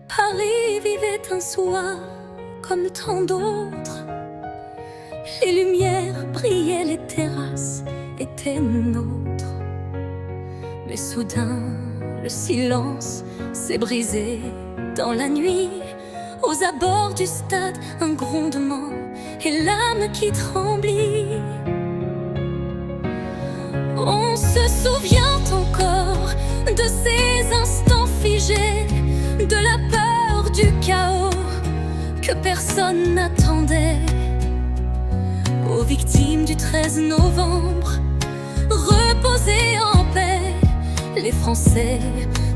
Paris vivait un soir comme tant d'autres. Les lumières brillaient, les terrasses étaient nôtres. Mais soudain, le silence s'est brisé dans la nuit. Aux abords du stade, un grondement et l'âme qui tremblit. On se souvient encore de ces instants figés, de la peur, du chaos que personne n'attendait. Aux victimes du 13 novembre, reposez en paix. Les Français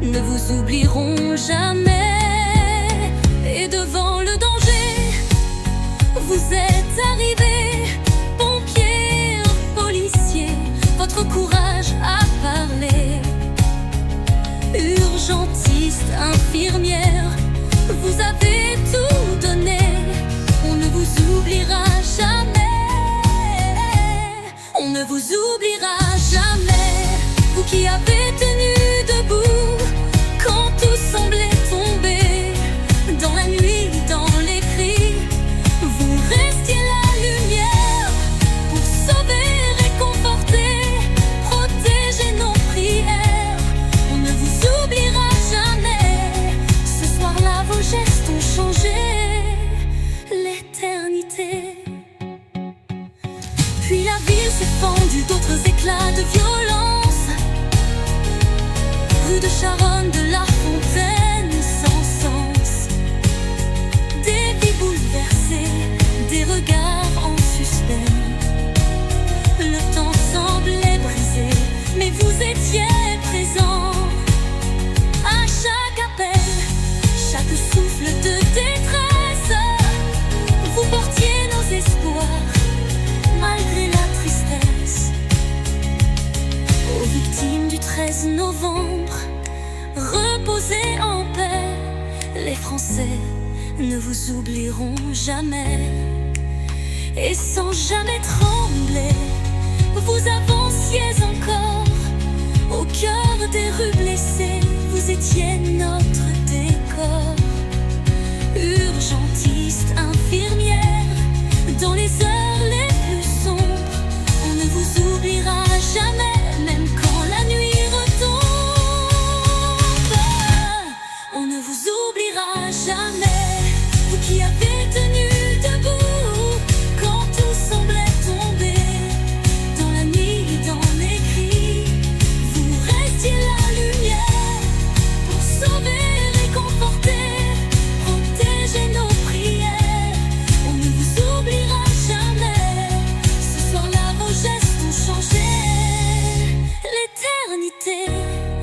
ne vous oublieront jamais. Et devant le danger, vous êtes arrivés, pompiers, policiers, votre courage a parlé. Urgentistes, infirmières, vous avez tout donné. On ne vous oubliera jamais. On ne vous oubliera jamais. Vous qui avez tenu debout quand tout semblait tomber. Dans la nuit, dans les cris, vous restiez la lumière pour sauver, réconforter, protéger nos prières. On ne vous oubliera jamais. Ce soir-là, vos gestes ont changé l'éternité. Puis la ville s'est fendue d'autres éclats de violence. Rue de Charonne, de La Fontaine, sans sens. Des vies bouleversées, des regards en suspens. Le temps semblait brisé, mais vous étiez présents. À chaque appel, chaque souffle de détresse, vous portiez nos espoirs, malgré la tristesse. Aux victimes du 13 novembre, reposez en paix. Les Français ne vous oublieront jamais. Et sans jamais trembler, vous avanciez encore. Au cœur des rues blessées, vous étiez notre décor. Urgentistes, infirmières, dans les heures les plus sombres, on ne vous oubliera jamais, même quand la nuit retombe. On ne vous oubliera jamais. Vous qui avez tenu debout quand tout semblait tomber. Dans la nuit, dans les cris, vous restiez la lumière pour sauver, réconforter, protéger nos prières. On ne vous oubliera jamais. Ce soir-là, vos gestes ont changé l'éternité.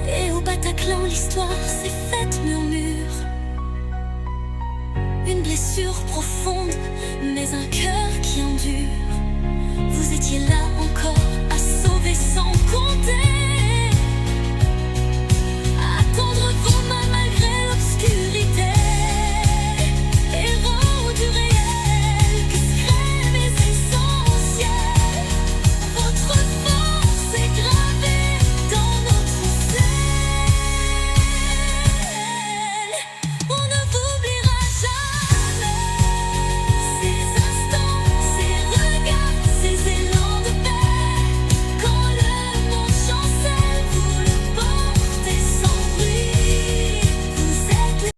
Et au Bataclan, l'histoire s'est faite murmure. Une blessure profonde, mais un cœur qui endure. Vous étiez là encore à sauver sans compte.